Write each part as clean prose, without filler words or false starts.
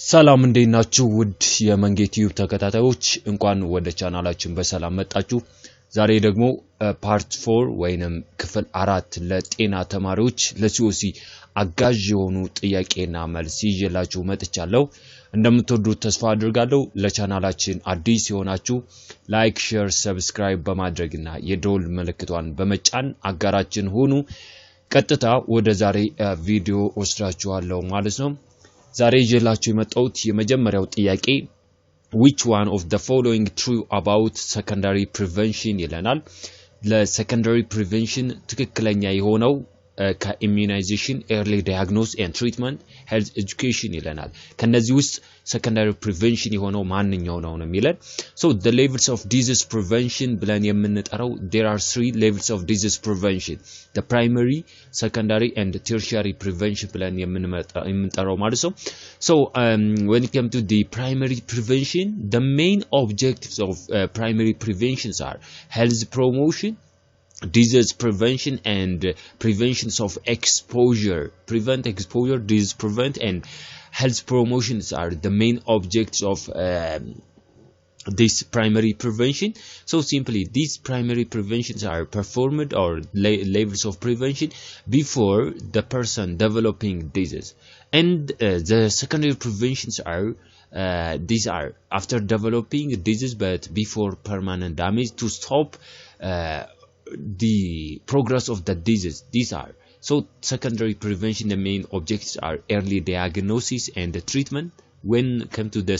ሰላም እንዴናችሁ ውድ የመንጌት ዩቲዩብ ተከታታዮች እንኳን ወደ ቻናላችን በሰላም መጣችሁ። ዛሬ ደግሞ ፓርት 4 ወይንም ክፍል 4 ለጤና ተማሪዎች ለሲኦሲ አጋዥ የሆኑ ጥያቄና መልስ ይዤላችሁ መጥቻለሁ። እንደምትወዱት ተስፋ አድርጋለሁ። ለቻናላችን አዲስ የሆናችሁ ላይክ፣ ሼር፣ ሰብስክራይብ በማድረግና የደወል ምልክቷን በመጫን አጋራችን ሁኑ። ቀጥታ ወደ ዛሬ ቪዲዮ ወስዳችኋለሁ ማለት ነው። ዛሬ ይዤላችሁ የመጣሁት የመጀመሪያው ጥያቄ which one of the following true about secondary prevention ይለናል። ለሰከንዳሪ ፕሪቨንሽን ትክክለኛ የሆነው ከኢሚዩናይዜሽን ኤርሊ ዳያግኖስ ኤንድ ትሪትመንት ሄልዝ ኤጁኬሽን ይለናል። ከነዚህ ውስጥ secondary prevention የሆነው ማንኛው ነው የሚለን። so the levels of disease prevention ብለን የምንጠራው there are 3 levels of disease prevention, the primary, secondary and tertiary prevention ብለን የምንጠራው ማለት ነው። so when it comes to the primary prevention, the main objectives of primary preventions are health promotion, disease prevention and preventions of exposure. Prevent exposure, disease prevent and health promotions are the main objects of this primary prevention. So simply these primary preventions are performed or levels of prevention before the person developing disease, and the secondary preventions are these are after developing disease but before permanent damage to stop the progress of the disease. These are so secondary prevention, the main objectives are early diagnosis and treatment. When come to the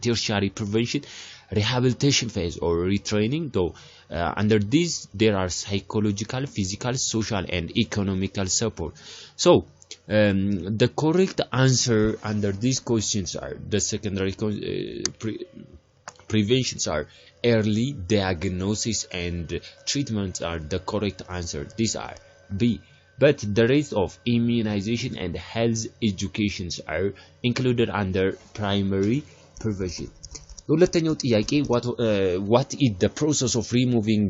tertiary prevention, rehabilitation phase or retraining, though under these there are psychological, physical, social and economical support. So the correct answer under these questions are the secondary preventions are early diagnosis and treatment are the correct answer. These are B. But the rest of immunization and health educations are included under primary prevention. ሁለተኛው ጥያቄ what is the process of removing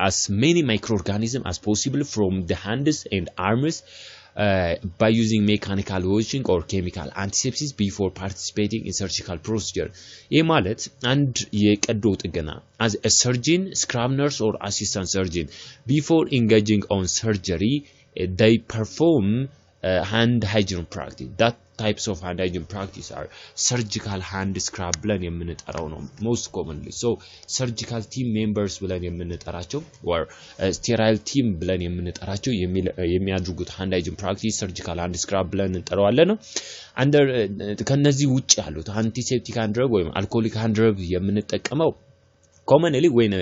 as many microorganisms as possible from the hands and arms by using mechanical washing or chemical antisepsis before participating in surgical procedure? ይህ ማለት አንድ የቀዶ ጥገና as a surgeon, scrub nurse or assistant surgeon before engaging on surgery they perform hand hygiene practice. That types of hand hygiene practice are surgical hand scrub ብለን የምንጠራው ነው most commonly. So surgical team members ብለን የምንጠራቸው or sterile team ብለን የምንጠራቸው የሚያደርጉት hand hygiene practice surgical hand scrub ብለን እንጠራዋለን ነው። under ከነዚህ ውጪ ያሉት antiseptic hand rub ወይም alcoholic hand rub የምንጠቀመው commonly when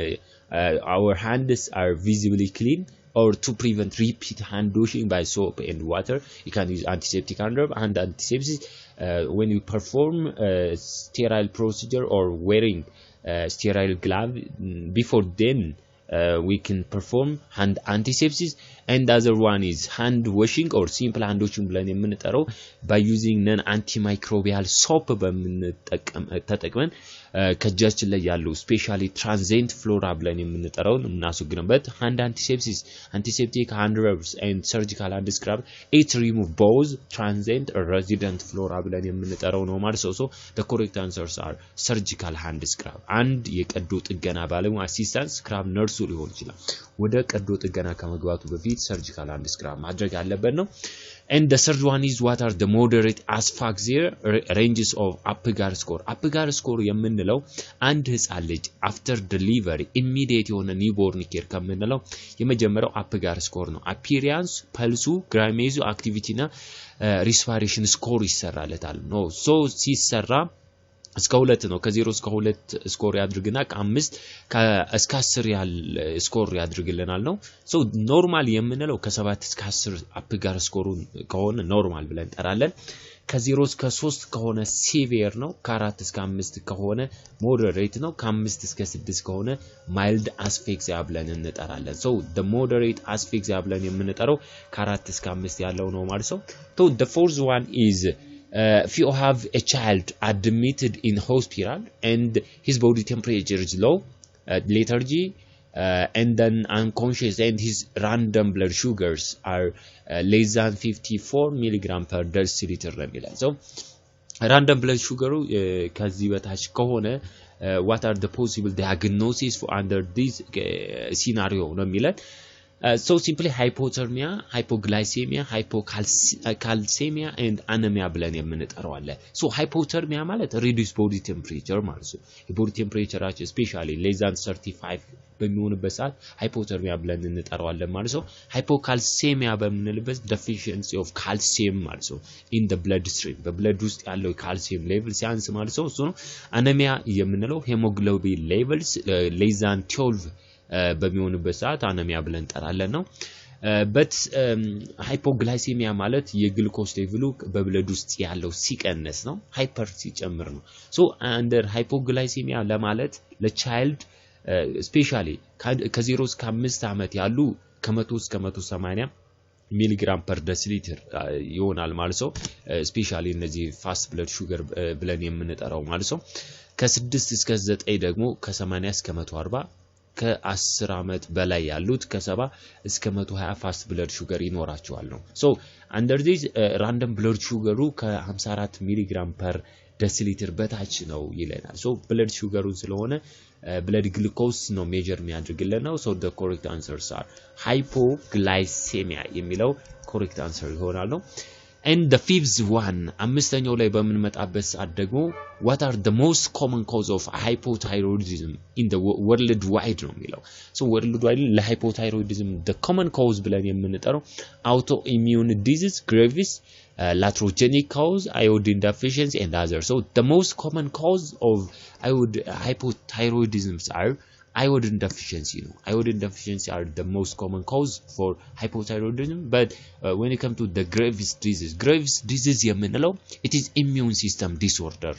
our hands are visibly clean or to prevent repeat hand washing by soap and water. You can use antiseptic hand rub and antisepsis when you perform sterile procedure or wearing sterile glove. Before then we can perform hand antisepsis, and the other one is hand washing or simple hand washing ብለን የምንጠራው by using non antimicrobial soap ተጠቅመን ከጃችን ላይ ያለው ስፔሻሊ ትራንዚየንት ፍሎራ ብለን የምንጠራውን እናስወግድበት hand antisepsis, antiseptic hand rubs and surgical hand scrub it remove both transient or resident flora ብለን የምንጠራው ነው ማለት ነው። so the correct answers are surgical hand scrub and የቀዶ ጥገና ባለሙያ assistant scrub nurse ሊሆን ይችላል። ወደ ቀዶ ጥገና ከመግባቱ በፊት surgical hand scrub ማድረግ ያለበት ነው። And the third one is what are the moderate asphyxia ranges of Apgar score? Apgar score የምንለው አንድ ህፃን ልጅ after delivery immediate የሆነ newborn care ከምንለው የመጀመሪያው Apgar score ነው። appearance, pulse, grimace, activity እና respiration score ይሰራለታል ነው። so ሲሰራ እስከ 2 ነው። ከ0 እስከ 2 ስኮር ያድርግና ከ5 እስከ 10 ያህል ስኮር ያድርግልናል ነው። ሶ ኖርማል የምንለው ከ7 እስከ 10 አፕጋር ስኮሩን ከሆነ ኖርማል ብለን እንጠራለን። ከ0 እስከ 3 ከሆነ ሲቪር ነው። ከ4 እስከ 5 ከሆነ ሞደሬት ነው። ከ5 እስከ 6 ከሆነ ማይልድ አስፌክሲያ ብለን እንጠራለን። ሶ the moderate asphyxia ብለን የምንጠራው ከ4 እስከ 5 ያለው ነው ማለት ነው። so the fourth one is if you have a child admitted in hospital and his body temperature is low, lethargy and then unconscious and his random blood sugars are less than 54 milligram per deciliter. So random blood sugar ከዚህ በታች ከሆነ what are the possible diagnoses for under this scenario ነው የሚለን so simply hypothermia hypoglycemia hypocalcemia and anemia ብለን የምንጠራው አለ so hypothermia ማለት reduced body temperature ማለት ነው body temperature especially less than 35 በሚሆንበት ሰዓት hypothermia ብለን እንጠራዋለን ማለት ነው hypocalcemia በምንልበት deficiency of calcium ማለት ነው in the bloodstream በብለድ ውስጥ ያለው calcium level ሲያንስ ማለት ነው እሱ ነው anemia የምንለው hemoglobin levels less than 12 በሚሆንበት ሰዓት anemia ብለን እንጠራለን ነው but hypoglycemia ማለት የግሉኮስ ሌቭሉ በብለድ ውስጥ ያለው ሲቀነስ ነው ሃይፐር ሲጨምር ነው so under hypoglycemia ለማለት ለቻይልድ especially ከ0 እስከ 5 ዓመት ያሉ ከ100 እስከ 180 ሚሊግራም ፐር ዴሲሊትር ይሆናል ማለት ነው especially እነዚህ ፋስት ብለድ ሹገር ብለን የምንጠራው ማለት ነው ከ6 እስከ 9 ደግሞ ከ80 እስከ 140 ከ10 ዓመት በላይ ያሉት ከ70 እስከ 120 ፋስት ብለድ ሹገር ይኖራቸዋል ነው so under this random blood sugar ከ54 ሚሊግራም ፐር ዴሲሊትር በታች ነው ይለናል so blood sugar ስለሆነ blood glucose ነው ሜጀር የሚያደርግልን ነው so the correct answers are hypoglycemia የሚለው correct answer ይሆናል ነው and the fifth one አምስተኛው ላይ በመንመጣበት ሰዓት ደግሞ what are the most common cause of hypothyroidism in the worldwide ነው የሚለው so worldwide ለhypothyroidism the common cause ብለን የምንጠራው autoimmune disease gravis latrogenic cause iodine deficiency and others so the most common cause of hypothyroidism are iodine deficiency no iodine deficiency are the most common cause for hypothyroidism but when it comes to the graves disease የምንለው it is immune system disorder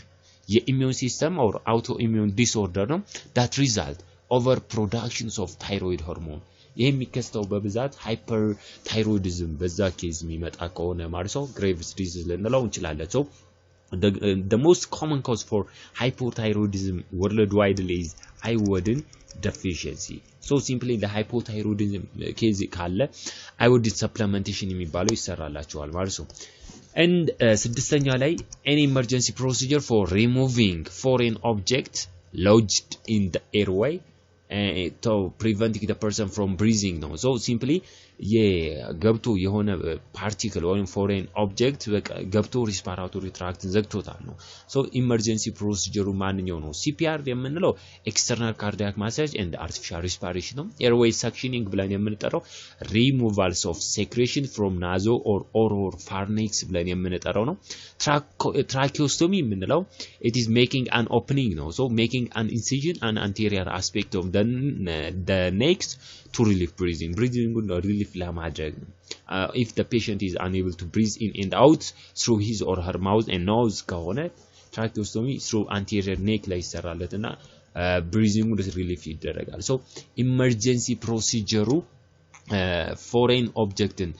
immune system or autoimmune disorder no that result over productions of thyroid hormone የሚከስተው በብዛት hyperthyroidism በዛ ኬዝ የሚመጣ ከሆነ ማለት ነው graves disease ልንለው እንችላለን so the most common cause for hypothyroidism worldwide is iodine deficiency so simply the hypothyroidism case ካለ iodine supplementation የሚባለው ይሰራላችኋል ማለት ነው and ስድስተኛ ላይ any emergency procedure for removing foreign object lodged in the airway to preventing the person from breathing no so simply የገብቶ የሆነ ፓርቲክል ወይም ፎሬን ኦብጀክት ገብቶ ሪስፓራቶሪ ትራክት ዘግቶታል ነው so emergency procedure ማንኛው ነው CPR የምንለው external cardiac massage and artificial respiration ነው airway suctioning ብለን የምንጠራው removals of secretion from nasal or oral pharynx ብለን የምንጠራው ነው tracheostomy የምንለው it is making an opening ነው so making an incision an anterior aspect of the neck to relieve breathing relief ለማድረግ if the patient is unable to breathe in and out through his or her mouth and nose ከሆነ tracheostomy through anterior neck ላይ ይሰራለትና breathing relief ይደረጋል so emergency procedure foreign objectin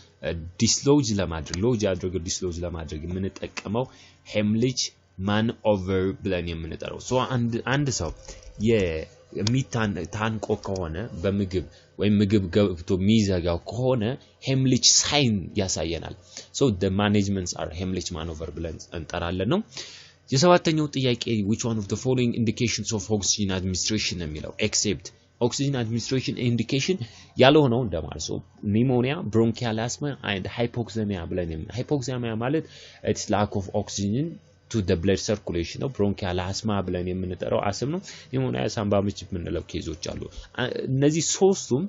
dislodge ለማድረግ lodge አድርጎ dislodge ለማድረግ የምንጠቀመው hemorrhage maneuver ብለን የምንጠራው so አንድ ሰው ታንቆ ከሆነ በምግብ ወይም ምግብ ገብቶ ሚዘጋው ከሆነ hemorrhage sign ያሳየናል so the managements are hemorrhage maneuver ብለን እንጠራለን ነው የሰባተኛው ጥያቄ which one of the following indications of oxygen administration የሚለው except oxygen administration indication ያልሆነው እንደማለት so pneumonia bronchial asthma and hypoxemia ብለን hypoxemia ማለት it's lack of oxygen to the blood circulation ነው bronchial asthma ብለን የምንጠራው አስም ነው pneumonia ሳምባ ምች የምንለው ኬዞች አሉ እነዚህ ሶስቱም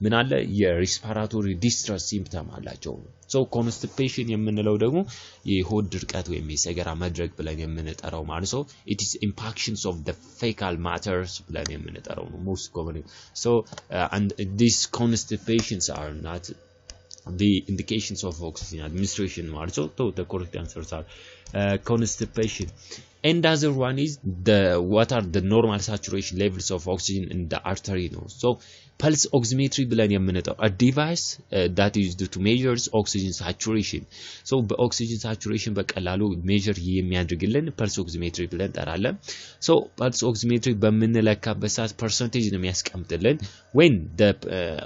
ምን አለ የሪስፓራቶሪ ዲስትረስ ሲምፕተም አላቸው so constipation የምንለው ደግሞ የሆድ ድርቀት ወይም የሰገራ መድረቅ ብለን የምንጠራው ማለት ነው it is impactions of the fecal matters ብለን የምንጠራው ነው most commonly so and these constipations are not the indications of oxygen administration also so the correct answers are constipation And other one is what are the normal saturation levels of oxygen in the artery ነው so pulse oximetry ብለን የምንጠራው a device that is used to measure oxygen saturation so በኦክሲጅን saturation በቀላሉ measure የሚያደርግልን pulse oximetry ብለን እንጠራለን so pulse oximetry በምንለካበት ሰዓት percentage ነው የሚያስቀምጥልን when the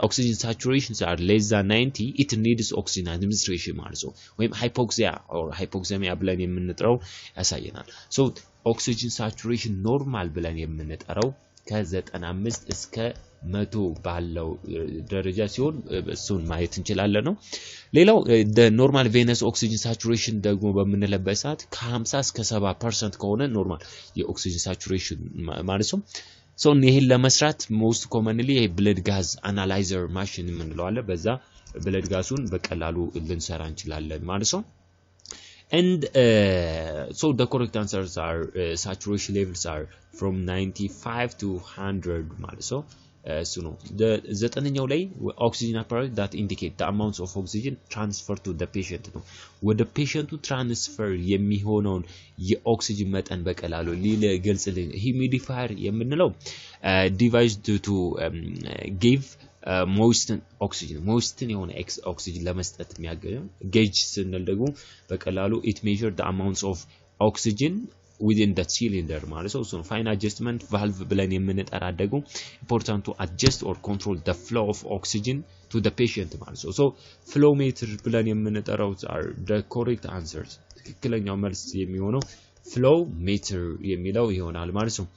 oxygen saturations are less than 90 it needs oxygen administration ማለት ነው ወይም hypoxia or hypoxemia ብለን የምንጠራው ያሳየናል so oxygen saturation normal ብለን የምንጠራው ከ95 እስከ 100 ባለው ደረጃ ሲሆን እሱን ማየት እንችላለን ነው ሌላው the normal venous oxygen saturation ደግሞ በምንለበት ሰዓት ከ50 እስከ 70% ከሆነ ኖርማል የኦክሲጅን saturation ማለት ነው so ይሄን ለመስራት most commonly blood gas analyzer machine የምንለው አለ በዛ blood gasን በቀላሉ ልንሰራ እንችላለን ማለት ነው and so the correct answers are saturation levels are from 95 to 100 ማለት ነው so no the ዘጠነኛው ላይ oxygen apparatus that indicate the amounts of oxygen transferred to the patient ነው ወደ ፔሸንቱ ትራንስፈር የሚሆነውን የኦክሲጅን መጠን በቀላሉ ሊገልጽልን humidifier የምንለው device to give moist oxygen የሆነ oxygen ለመስጠት የሚያገኝ gauge ስንል ደግሞ በቀላሉ it measure the amounts of oxygen within the cylinder ማለት ነው so fine adjustment valve ብለን የምንጠራ ደግሞ important to adjust or control the flow of oxygen to the patient ማለት ነው so flow meter ብለን የምንጠራው are the correct answers ትክክለኛው መልስ የሚሆነው flow meter የሚለው ይሆናል ማለት ነው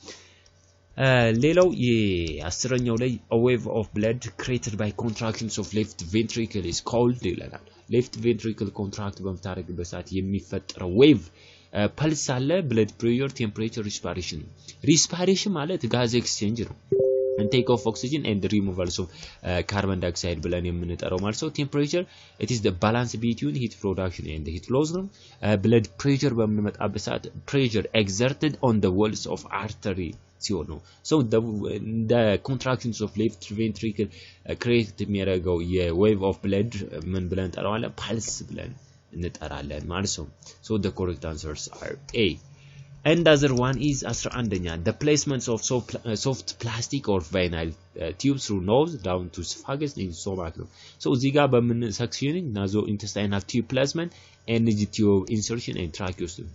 ሌላው የ10ኛው ላይ a wave of blood created by contractions of left ventricle is called ይላል left ventricle contract በመታረግበት ሰዓት የሚፈጠረው wave pulse አለ blood pressure temperature respiration ማለት gas exchange ነው intake of oxygen and removal of carbon dioxide ብለን የምንጠራው ማለት ነው temperature it is the balance between heat production and heat loss ነው blood pressure በመመጣበት ሰዓት pressure exerted on the walls of artery ሲሆን ነው so the contractions of left ventricle create የሚያደርገው የwave of blood ምን ብለን እንጠራዋለን pulse ብለን እንጠራለን ማለት ነው so the correct answers are A and other one is 11ኛ the placements of soft plastic or vinyl tubes through nose down to esophagus in stomach ነው so እዚህ ጋር በምን section nasointestinal tube placement NG tube insertion and tracheostomy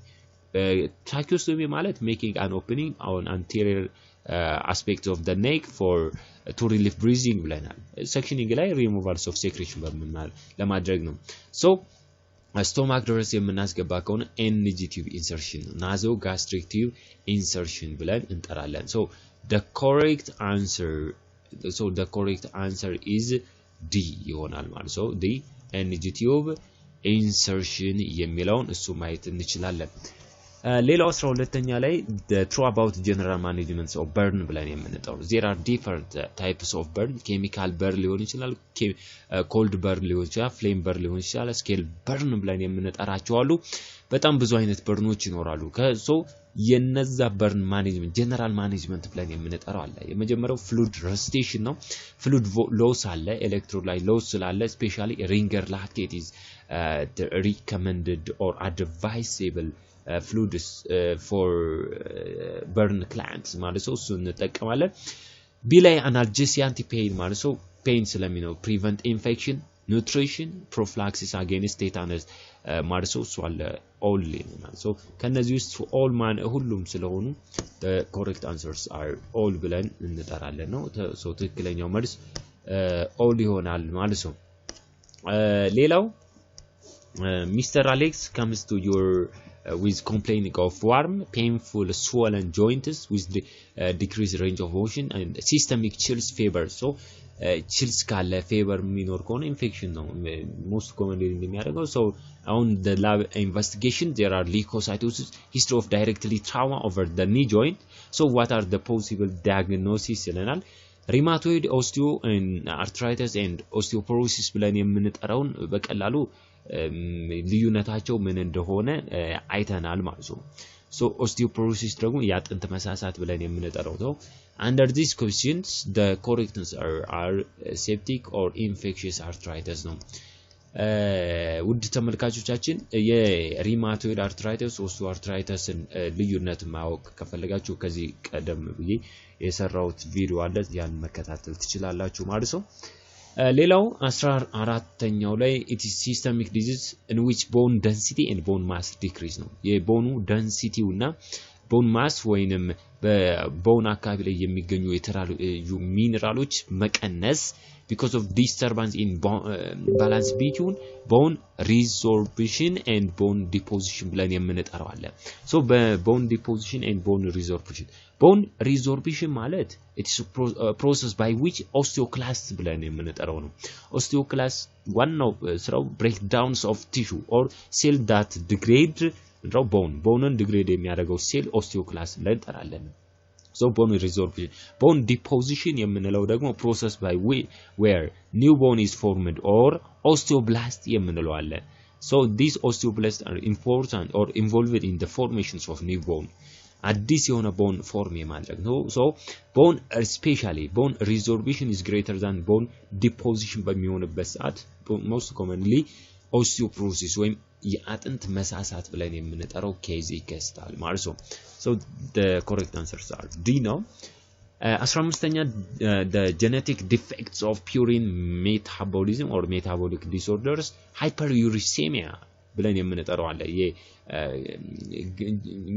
tracheostomy ማለት making an opening on anterior aspect of the neck for to relieve breathing ብለናል sectioning ላይ removals of secretion በመናል ለማድረግ ነው so stomach ድረስ የምናስገባ ከሆነ NG tube insertion nasogastric tube insertion ብለን እንጠራለን so the correct answer is D ይሆናል ማለት so the NG tube insertion የሚለውን እሱ ማየት እንችላለን ሌላው 12ኛ ላይ the true about general management of burn ብለን የምንጠራው there are different types of burn chemical burn ሊሆን ይችላል cold burn ሊሆን ይችላል flame burn ሊሆን ይችላል scale burn ብለን የምንጠራቸው አሉ በጣም ብዙ አይነት በርኖች ይኖራሉ so የነዛ burn management general management ብለን የምንጠራው አለ የመጀመሪያው fluid resuscitation ነው fluid loss አለ electrolyte loss ስላለ especially ringer lactate is recommended or advisable fluids for burn clients ማለት ነው እሱን እንጠቀማለን ቢ ላይ analgesia anti-pain ማለት ነው pain ስለሚኖር prevent infection nutrition prophylaxis against tetanus ማለት ነው እሱ አለ all ማለት ነው ከነዚህ ውስጥ all ሁሉም ስለሆኑ the correct answers are all ብለን እንጠራለን ነው so ትክክለኛው መልስ all ይሆናል ማለት ነው ሌላው Mr. Alex comes to your with complaining of warm, painful, swollen joints with the decreased range of motion and systemic chills, fever. So chills ካለ fever minor ከሆነ infection ነው most commonly እንደሚያደርገው so on the lab investigation there are leukocytosis history of directly trauma over the knee joint so what are the possible diagnoses ይለናል rheumatoid osteoarthritis and osteoporosis ብለን የምንጠራውን በቀላሉ ልዩነታቸው ምን እንደሆነ አይተናል ማለት ነው so osteoporosis ደግሞ ያጥንት መሳሳት ብለን የምንጠራው ነው under these questions the correct answers are septic or infectious arthritis ነው ውድ ተመልካቾቻችን የሪማቶይድ አርትራይተስ ኦስቲዮአርትራይተስን ልዩነት ማወቅ ከፈለጋችሁ ከዚህ ቀደም ብዬ የሰራውት ቪዲዮ አለ ያን መከታተል ትችላላችሁ ማለት ነው ሌላው 14ኛው ላይ it is systemic disease in which bone density and bone mass decrease ነው የቦኑ ደንሲቲው እና bone mass ወይንም በቦን አካባቢ ላይ የሚገኙ የተለያዩ ሚነራሎች መቀነስ because of disturbance in balance between bone resorption and bone deposition ብለን የምንጠራው አለ so bone deposition and bone resorption ማለት it is a process by which osteoclast ብለን የምንጠራው ነው osteoclast ዋናው ስራው breakdowns of tissue or cell that degrade boneን degrade የሚያደርገው ሴል osteoclast ብለን እንጠራለን so bone resorption bone deposition የምንለው ደግሞ process by where new bone is formed or osteoblast የምንለው አለ so these osteoblasts are important or involved in the formations of new bone አዲስ የሆነ bone form የማድረግ ነው so bone especially bone resorption is greater than bone deposition በሚሆንበት ሰዓት most commonly osteoporosis ወይም የአጥንት መሳሳት ብለን የምንጠራው ኬዝ ይከሰታል ማለት ነው so the correct answers are D now 15ኛ the genetic defects of purine metabolism or metabolic disorders hyperuricemia ብለን የምንጠራው አለ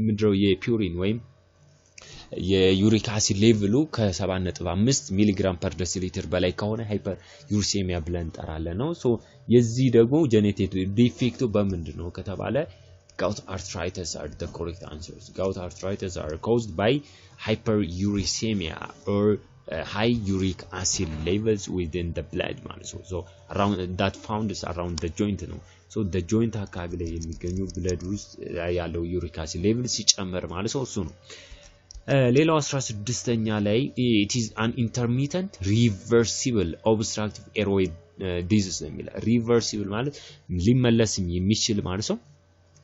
ምድረው የፒውሪን ወይም የዩሪክ አሲድ ሌቭሉ ከ7.5 ሚሊግራም ፐር ዴሲሊትር በላይ ከሆነ ሃይፐርዩሪሴሚያ ብለን ጠራለን ነው ሶ የዚህ ደግሞ ጄኔቲክ ዲፌክቱ በመንድነው ከተባለ gout arthritis are the correct answers gout arthritis are caused by hyperuricemia or high uric acid levels within the blood ማለት ነው so around that found is around the joint ነው so the joint አካባቢ ላይ የሚገኙ blood ውስጥ ያለው uric acid level ሲጨመር ማለት ነው እሱ ነው ሌላው 16ኛ ላይ it is an intermittent reversible obstructive airway disease ነው የሚለው reversible ማለት ሊመለስም የሚችል ማለት ነው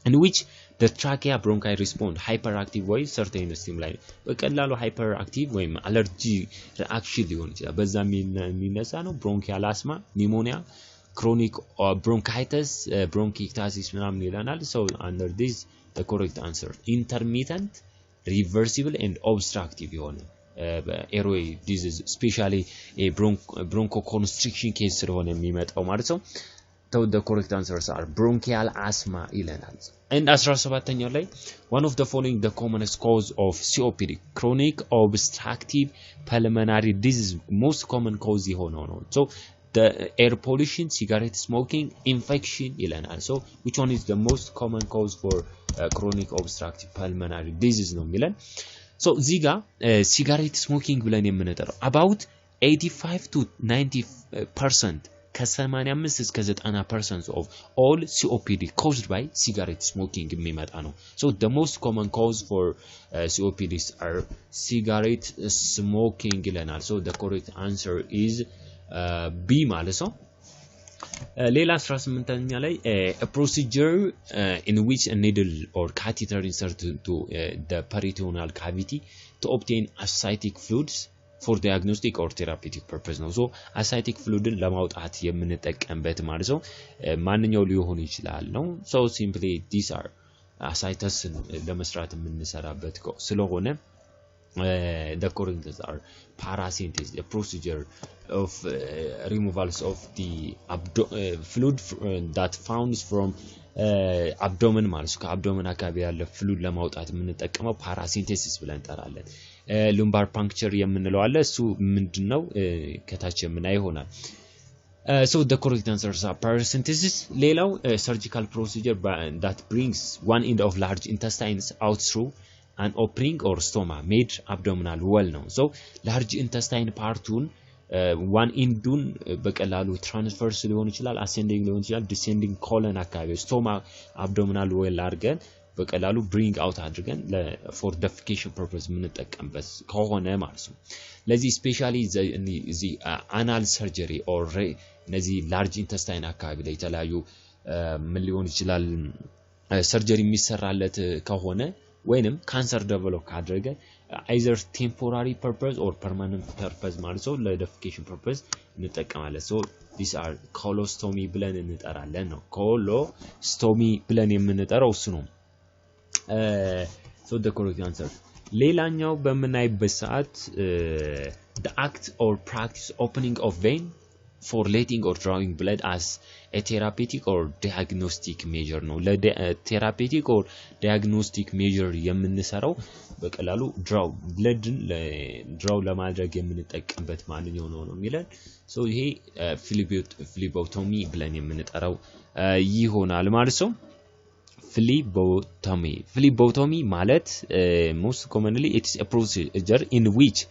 in which the trachea bronchi respond hyperactive way certain stimuli በቀላሉ hyperactive ወይ allergy reaction ሊሆን ይችላል በዛም የሚነሳ ነው bronchial asthma pneumonia chronic bronchitis bronchiectasis ምናምን ይላናል so under this the correct answer intermittent reversible and obstructive የሆነ airway disease especially a bronchoconstriction case ስለሆነ የሚመጣው ማለት ነው so the correct answers are bronchial asthma ይለናል and 17ኛው ላይ one of the following the commonest cause of COPD chronic obstructive pulmonary disease most common cause የሆነው ነው so the air pollution cigarette smoking infection ይለናል so which one is the most common cause for chronic obstructive pulmonary disease ነው የሚለን so ዚጋ cigarette smoking ብለን የምንጠራው about 85 to 90% ከ85 እስከ 90% of all COPD caused by cigarette smoking የሚመጣ ነው so the most common cause for COPDs are cigarette smoking ይለናል so the correct answer is B ማለት ነው ሌላ 18ኛ ላይ a procedure in which a needle or catheter inserted into the peritoneal cavity to obtain ascitic fluids for diagnostic or therapeutic purpose ነው so ascitic fluidን ለማውጣት የምንጠቀምበት ማለት ነው ማንኛው ሊሆን ይችላል ነው so simply these are ascites ለመስራት የምንሰራበት ስለሆነ the correct are paracentesis the procedure of removals of the fluid that found from abdomen ማለት ከአብዶመን አካባቢ ያለ ፍሉድ ለማውጣት የምንጠቀመው paracentesis ብለን እንጠራለን lumbar puncture የምንለው አለ እሱ ምንድነው ከታች የምናይ ይሆናል so the correct answers are paracentesis ሌላው surgical procedure that brings one end of large intestines out through an opening or stoma made abdominal wall ነው so large intestine parቱን one endun በቀላሉ transverse ሊሆን ይችላል ascending ሊሆን ይችላል descending colon አካባቢ stoma abdominal wall አድርገን በቀላሉ bring out አድርገን for defecation purpose የምንጠቀምበት ከሆነ ማለት ነው ለዚህ especially the anal surgery or እነዚህ large intestine አካባቢ ላይ የተለያዩ ምን ሊሆን ይችላል ሰርጀሪ የሚሰራለት ከሆነ ወይንም ካንሰር ዴቨሎፕ ካደረገ either temporary purpose or permanent purpose ማለት ነው ለደፊኬሽን purpose እንጠቀማለን so these are colostomy ብለን እንጠራለን ነው colostomy ብለን የምንጠራው እሱ ነው so the correct answer ሌላኛው በመናይበት ሰዓት the act or practice opening of vein for letting or drawing blood as a therapeutic or diagnostic measure ነው therapeutic or diagnostic measure የምንሰራው በቀላሉ draw ለማድረግ የምንጠቀምበት ማንኛው ነው የሚለን so ይሄ phlebotomy ብለን የምንጠራው ይሆናል ማለት ነው phlebotomy ማለት most commonly it is a procedure in which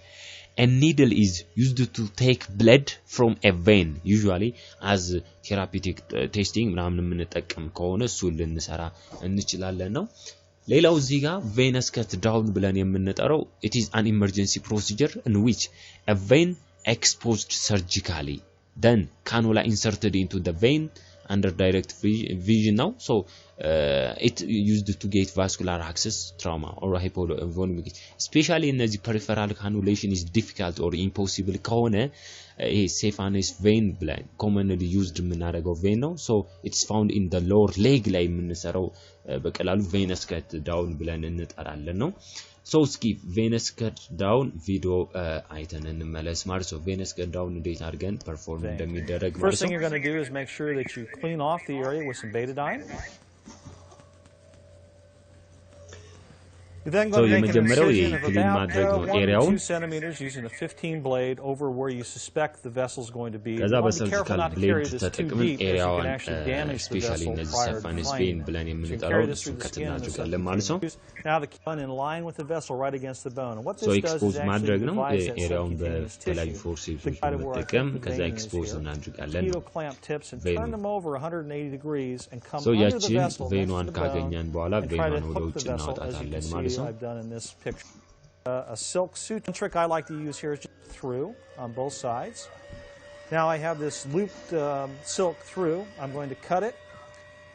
a needle is used to take blood from a vein usually as therapeutic testing ምናምን የምንጠቀም ከሆነ እሱ ልንሰራ እንችላለን ነው ሌላው እዚህ ጋር venous cut down ብለን የምንጠራው it is an emergency procedure in which a vein exposed surgically then cannula inserted into the vein under direct vision now so it used to get vascular access trauma or hypovolemic especially in the peripheral cannulation is difficult or impossible ከሆነ cephalus vein blind commonly used የምናደርገው vein ነው so it's found in the lower leg ላይ የምንሰራው በቀላሉ venous cut down ብለን እንጠራለን ነው so skip venous cut down video አይተን እንመለስ ማለት ነው venous cut down እንዴት አድርገን perform እንደሚደረግ ማለት ነው first thing you're going to do is make sure that you clean off the area with some betadine You're then going to make an incision of about 1 to 2 centimeters using a 15 blade over where you suspect the vessel is going to be. You want to be careful not to carry this too deep because you can actually damage the vessel prior to finding it. So you carry this through the skin and the now the gun in line with the vessel right against the bone. And what this does is actually divides that subcutaneous tissue. The kind of where I think the vein is here. Mosquito clamp tips and turn them over 180 degrees and come under the vessel next to the bone and try to hook the vessel as you can see I've done in this picture. A silk suture trick I like to use here is just through on both sides. Now I have this looped silk through. I'm going to cut it.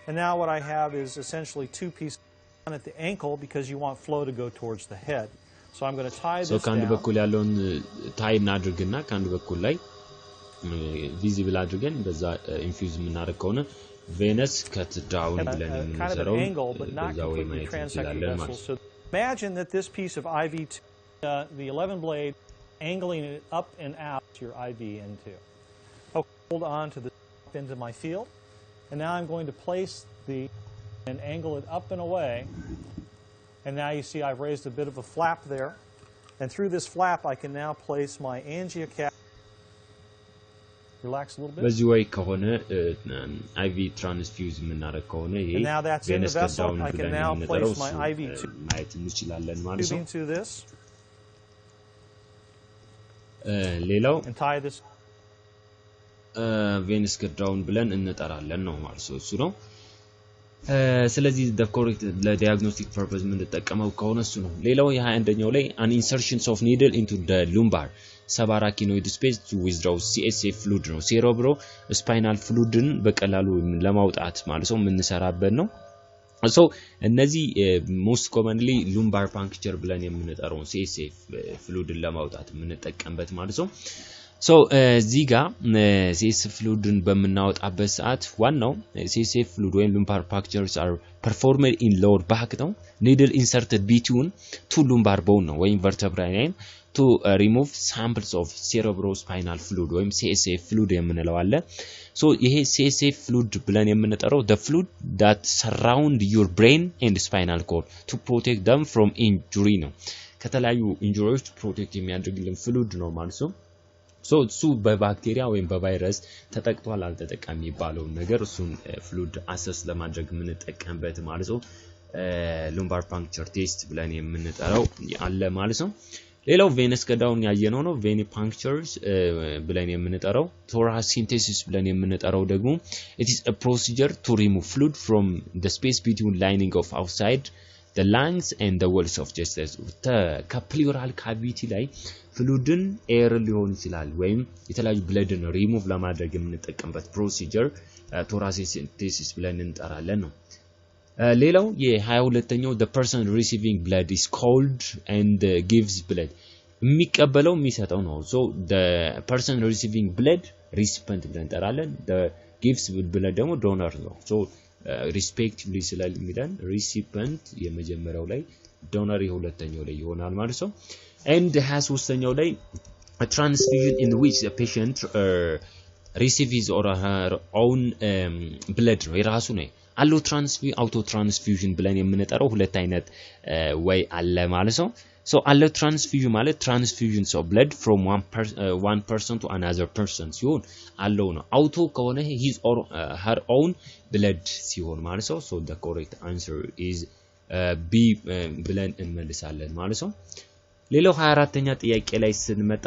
And now what I have is essentially 2 pieces at the ankle because you want flow to go towards the head. So I'm going to tie this down. So kandu bakul yallon tie እናድርግና kandu bakul ላይ visible አድርገን በዛ infuse የምናደርግ ከሆነ venous cut down ብለን የምንሰራው በዛ ወይ ማየት እንችላለን ማለት ነው Imagine that this piece of IV2, the 11 blade, angling it up and out to your IV into. Okay, hold on to the into my field, and now I'm going to place and angle it up and away. And now you see I've raised a bit of a flap there, and through this flap I can now place my angiocath. Relax a little bit. በዚህ ወይ ከሆነ IV transfuse የምናደርግ ከሆነ ይሄ venous cut down I can now place my IV ማየት እንችላለን ማለት ነው into this ሌላው and tie this venous cut down ብለን እንጠራለን ነው ማለት ነው እሱ ነው ስለዚህ the correct ለdiagnostic purpose የምንጠቀመው ከሆነ እሱ ነው ሌላው የ21ኛው ላይ an insertion of needle into the lumbar subarachnoid space to withdraw CSF fluid ነው cerebro spinal fluidን በቀላሉ ለማውጣት ማለት ነው የምንሰራበት ነው so እነዚህ most commonly lumbar puncture ብለን የምንጠራው CSF fluidን ለማውጣት የምንጠቀምበት ማለት ነው so እዚህ ጋር CSF fluidን በመናወጣበት ሰዓት ዋናው CSF fluid ወይም lumbar punctures are performed in lower back ነው needle inserted between two lumbar bone ነው ወይም vertebrae to remove samples of cerebrospinal fluid ወይም CSF fluid የምንለው አለ so ይሄ CSF fluid ብለን የምንጠራው the fluid that surround your brain and spinal cord to protect them from injury ነው ከተለያዩ ኢንጁሪዎች ፕሮቴክት የሚያደርግልን fluid ነው ማለት ነው so እሱ በባክቴሪያ ወይም በቫይረስ ተጠቅቷል አልተጠቃሚ የሚባለው ነገር እሱን fluid access ለማድረግ የምንጠቀምበት ማለት ነው lumbar puncture test ብለን የምንጠራው አለ ማለት ነው ሌላው venous cut down ያየነው ነው vein punctures ብለን የምንጠራው thoracentesis ብለን የምንጠራው ደግሞ it is a procedure to remove fluid from the space between lining of outside the lungs and the walls of chest ከፕሊዮራል ካቪቲ ላይ fluidን air ሊሆን ይችላል ወይም የተለያዩ bloodን remove ለማድረግ የምንጠቀምበት procedure thoracentesis ብለን እንጠራለን ነው ሌላው የ22ኛው the person receiving blood is called and gives blood የሚቀበለው የሚሰጠው ነው so the person receiving blood recipient ብለን እንጠራለን the gives blood ደግሞ donor ነው so respectively ስለሚለን recipient የመጀመሪያው ላይ donor የሁለተኛው ላይ ይሆናል ማለት ነው and የ23ኛው ላይ a transfusion in which the patient receives his or her own blood ነው የራሱ ነው allo transfusion auto transfusion ብለን የምንጠራው ሁለት አይነት way አለ ማለት ነው so allo transfusion ማለት transfusions of blood from one person to another person ሲሆን allo ነው auto ከሆነ his or her own blood ሲሆን ማለት ነው so the correct answer is B ብለን እንመልሳለን ማለት ነው ሌላው 24ኛ ጥያቄ ላይ ስንመጣ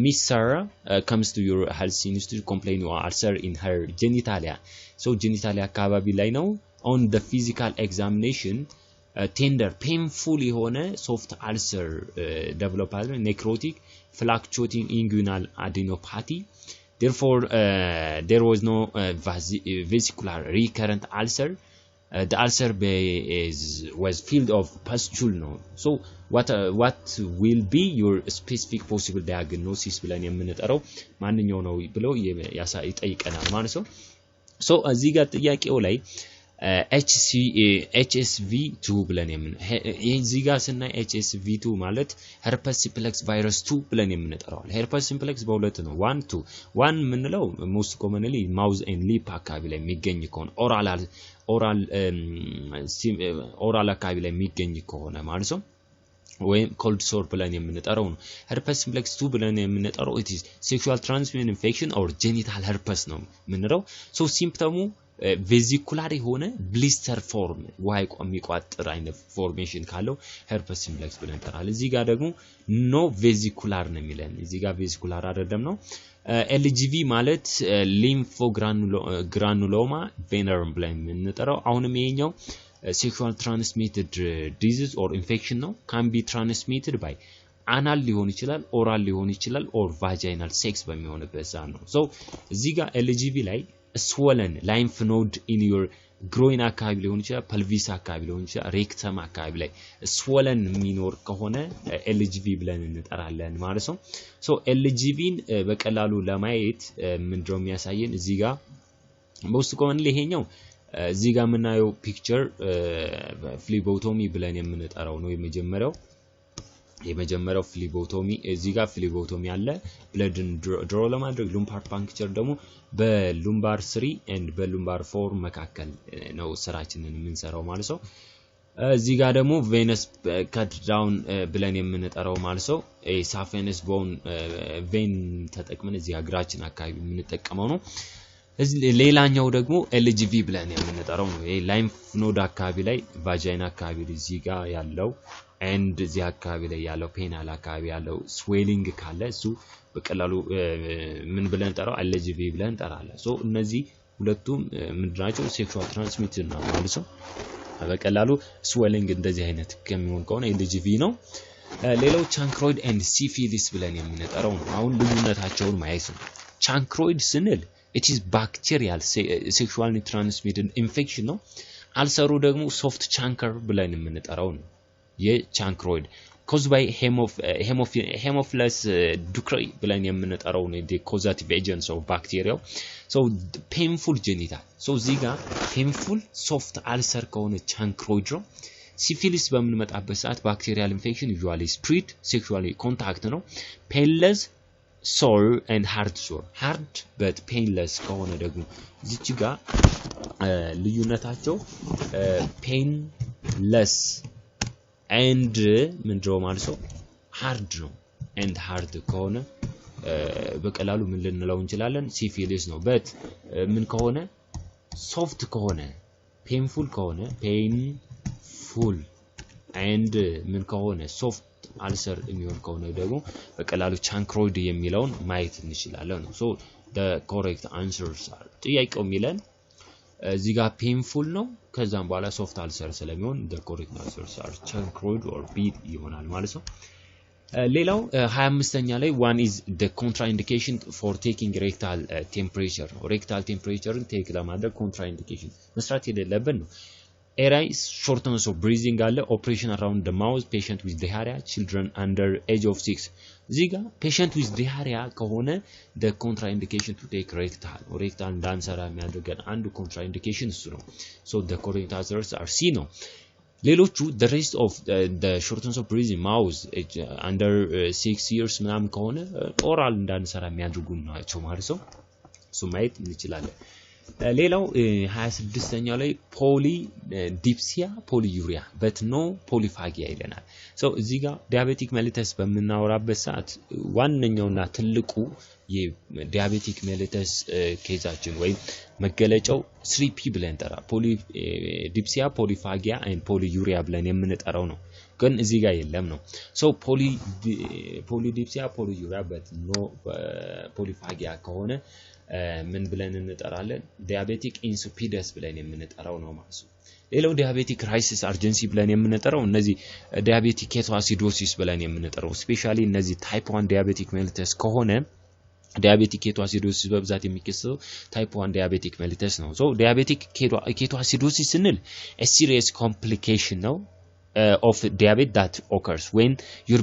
Miss Sarah comes to your health institute complaining of ulcer in her genitalia so genitalia አካባቢ ላይ ነው on the physical examination tender painful የሆነ soft ulcer develop necrotic fluctuating inguinal adenopathy therefore there was no vesicular recurrent ulcer the ulcer was filled of pustule no so what will be your specific possible diagnosis ብለን የምንጠራው ማንኛው ነው ብለው ይጠይቀናል ማለት ነው so እዚህ ጋር ጥያቄው ላይ HSV2 ብለን የምን እዚህ ጋር ስናይ HSV2 ማለት herpes simplex virus 2 ብለን የምንጠራው herpes simplex በሁለት ነው 1 2 1 ምንለው most commonly mouth and lip አካባቢ ላይ የሚገኝ ከሆነ oral አካባቢ ላይ የሚገኝ ከሆነ ማለት ነው ወይም cold sore ብለን የምንጠራው ነው herpes simplex 2 ብለን የምንጠራው it is sexual transmitted infection or genital herpes ነው ምንለው so symptom vesicular የሆነ blister form ዋይ የሚቋጥር አይነት formation ካለው herpes simplex ብለን እንጠራለን እዚህ ጋር ደግሞ no vesicular ነው የሚለን እዚህ ጋር vesicular አይደለም ነው LGV ማለት lymphogranuloma venerum ብለን እንጠራው አሁንም ይሄኛው sexual transmitted disease or infection ነው can be transmitted by anal ሊሆን ይችላል oral ሊሆን ይችላል or vaginal sex በሚሆንበት ሰዓት ነው so እዚህ ጋር LGV ላይ swollen lymph node in your groin አካባቢ ሊሆን ይችላል pelvis አካባቢ ሊሆን ይችላል rectum አካባቢ ላይ swollen ሚኖር ከሆነ LGV ብለን እንጠራለን ማለት ነው so LGVን በቀላሉ ለማየት ምንድነው የሚያሳየን እዚህ ጋር most commonly ይሄኛው እዚህ ጋር የምናየው ፒክቸር ፍሊቦቶሚ ብለን የምንጠራው ነው የመጀመሪያው ፍሊቦቶሚ እዚህ ጋር ፍሊቦቶሚ አለ ብለድን ድሮ ለማድረግ ሉምባር ፓንክቸር ደግሞ በሉምባር 3 and በሉምባር 4 መካከል ነው ስራችንን የምንሰራው ማለት ነው እዚህ ጋር ደግሞ ቬነስ ከት ዳውን ብለን የምንጠራው ማለት ነው ሳፌነስ ቦን ቬን ተጠቅመን እዚህ አግራችን አካባቢ የምንጠቀመው ነው ሌላኛው ደግሞ LGV ብለን የምንጠራው ነው ይሄ ላይምፍ ኖድ አካባቢ ላይ ቫጃይና አካባቢ እዚህ ጋር ያለው and እዚህ አካባቢ ላይ ያለው ፔናል አካባቢ ያለው swelling ካለ እሱ በቀላሉ ምን ብለን እንጠራው LGV ብለን እንጠራለን so እነዚህ ሁለቱም ምንድናቸው ሴክሹዋል ትራንስሚትድ ነው ማለት ነው በቀላሉ swelling እንደዚህ አይነት ከሚሆን ከሆነ LGV ነው ሌላው chancroid and syphilis ብለን የምንጠራው ነው አሁን ልዩነታቸውን ማየት ነው chancroid ስንል it is bacterial sexually transmitted infection ነው አልሰሩ ደግሞ soft chancre ብለን የምንጠራው ነው የchancroid caused by hemophilus ducrei ብለን የምንጠራው ነው the causative agents of bacteria so painful genital so እዚጋ painful soft ulcer ከሆነ chancroid ነው syphilis በምንመጣበት ሰዓት bacterial infection usually spread sexually contact ነው painless sore and hard sore hard but painless ከሆነ ደግሞ እዚች ጋር ልዩነታቸው painless and ምንድነው ማለት ነው hard ነው and hard ከሆነ በቀላሉ ምን ልንለው እንችላለን syphilis ነው but ምን ከሆነ soft ከሆነ painful ከሆነ painful and ምን ከሆነ soft ulcer የሚሆን ከሆነ ደግሞ በቀላሉ chancroid የሚለውን ማየት እንችላለን so the correct answers are ጥያቄው የሚለን እዚህ ጋር painful ነው ከዛም በኋላ soft ulcer ስለሚሆን the correct answers are chancroid or B ይሆናል ማለት ነው ሌላው 25ኛ ላይ one is the contraindication for taking rectal temperature rectal temperature ቴክ ለማድረግ contraindication መስራት የሌለብን ነው ኤራይ shortness of breathing አለ operation around the mouth patient with diarrhea children under age of 6 ዚጋ patient with diarrhea ከሆነ the contraindication to take rectal እንዳንሰራ የሚያደርገን አንዱ contraindication እሱ ነው so the correct answers are C ነው ሌሎቹ the rest of the shortness of breathing mouth under 6 years ምናምን ከሆነ oral እንዳንሰራ የሚያደርጉን ናቸው ማለት ነው እሱ ማየት እንችላለን ሌላው 26ኛው ላይ ፖሊዲፕሲያ ፖሊዩሪያ but no polyphagia ይለናል so እዚህ ጋር ዲያቤቲክ ሜሊተስ በመናወራበት ሰዓት ዋነኛውና ትልቁ የዲያቤቲክ ሜሊተስ ኬዛችን ወይ መገለጫው 3P ብለን ጠራ ፖሊዲፕሲያ ፖሊፋጊያ and ፖሊዩሪያ ብለን የምንጠራው ነው ግን እዚህ ጋር የለም ነው so ፖሊዲፕሲያ ፖሊዩሪያ but no polyphagia ከሆነ ምን ብለን እንጠራለን ዲያቤቲክ ኢንሱፒደስ ብለን የምንጠራው ነው ማለት ነው ሌላው ዲያቤቲክ ክራይሲስ አርጀንሲ ብለን የምንጠራው እነዚህ ዲያቤቲክ ኬቶአሲዶሲስ ብለን የምንጠራው ስፔሻሊ እነዚህ ታይፕ 1 ዲያቤቲክ ሜሊተስ ከሆነ ዲያቤቲክ ኬቶአሲዶሲስ በብዛት የሚከሰተው ታይፕ 1 ዲያቤቲክ ሜሊተስ ነው so ዲያቤቲክ ኬቶአሲዶሲስ ስንል a serious complication ነው of diabetes that occurs when your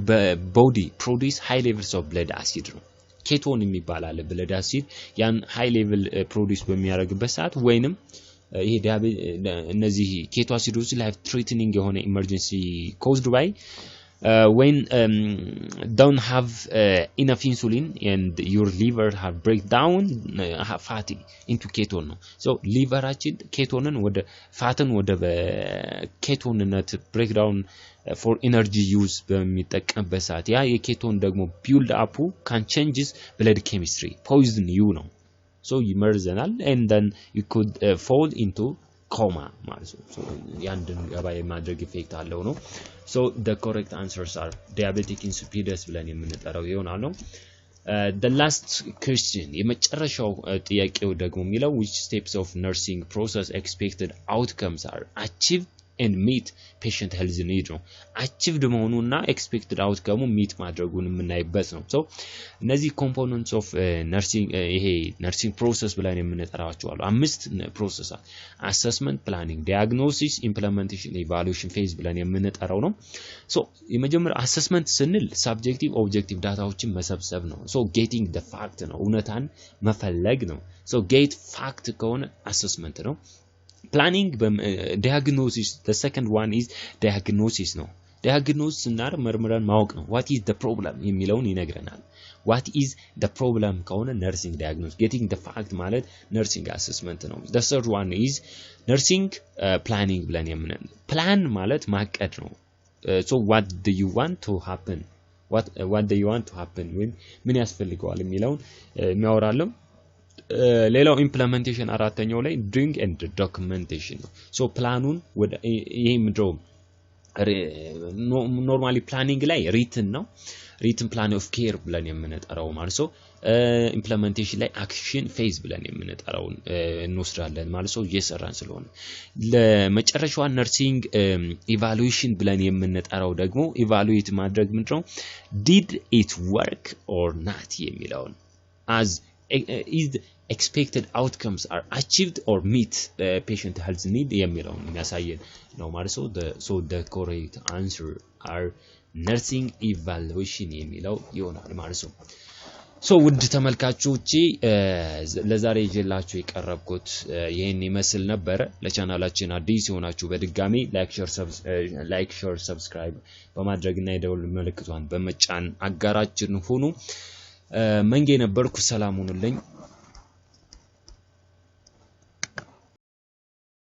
body produce high levels of blood acid ነው ኬቶን የሚባል አለ ብለድ አሲድ ያን ሃይ ሌቭል ፕሮዲዩስ በሚያደርግበት ሰዓት ወይንም ይሄ እነዚህ ኬቶ አሲዶስ ላይፍ ትሬትኒንግ የሆነ ኢመርጀንሲ caused by when don't have enough insulin and your liver have break down fatty into ketone so ሊቨራችን ኬቶንን ወደ ፋትን ወደ ኬቶንነት breakdown for energy use በሚጠቀምበት ሰዓት ያ የኬቶን ደግሞ build up can changes blood chemistry poison you ነው so ይመርዘናል and then you could fall into coma ማለት ነው so ያንድን ገባይ ማድረግ ኢፌክት አለው ነው so the correct answers are diabetic insipidus ብለን የምንጠራው ይሆናል ነው the last question የመጨረሻው ጥያቄው ደግሞ የሚለው which steps of nursing process expected outcomes are achieved and meet patient health need ነው achieved መሆኑና expected outcome meet ማድረጉን የምናይበት ነው so እነዚህ components of nursing ይሄ nursing process ብለን የምንጠራቸው አሉ አምስት ፕሮሰስ assessment planning diagnosis implementation evaluation phase ብለን የምንጠራው ነው so የመጀመሪያው assessment ስንል subjective objective ዳታዎችን መሰብሰብ ነው so getting the fact ነው እውነታን መፈለግ ነው so get fact ከሆነ assessment ነው planning diagnosis the second one is diagnosis ነው diagnosis እና መርምረን ማወቅ ነው what is the problem የሚለውን ይነግረናል what is the problem ከሆነ nursing diagnosis getting the fact ማለት nursing assessment ነው the third one is nursing planning ብለን የምንል plan ማለት ማቀድ ነው so what do you want to happen what do you want to happen ምን ያስፈልገዋል የሚለውን የሚያወራለው ሌላው ኢምፕሊሜንቴሽን አራተኛው ላይ doing and documentation ነው so ፕላኑን ወደ ይሄ ምድረው ኖርማሊ ፕላኒንግ ላይ written ነው written plan of care ብለን የምንጠራው ማለት ነው ኢምፕሊሜንቴሽን ላይ action phase ብለን የምንጠራው እንወስዳለን ማለት ነው እየሰራን ስለሆነ ለመጨረሻው ነርሲንግ ኢቫሉዌሽን ብለን የምንጠራው ደግሞ ኢቫሉዌት ማድረግ ምንድነው did it work or not የሚለው as is the expected outcomes are achieved or meet the patient health need የሚለውን የሚያሳየን ነው ማለት ነው so the correct answer are nursing evaluation የሚለው ይሆናል ማለት ነው so ውድ ተመልካቾቼ ለዛሬ ይዤላችሁ የቀረብኩት ይሄን ይመስል ነበር ለቻናላችን አዲስ ሆናችሁ በድጋሚ ላይክ ሼር ሰብስክራይብ በማድረግና የደወል ምልክቷን በመጫን አጋራችን ሁኑ መንጌ ነበርኩ ሰላም ሁኑልኝ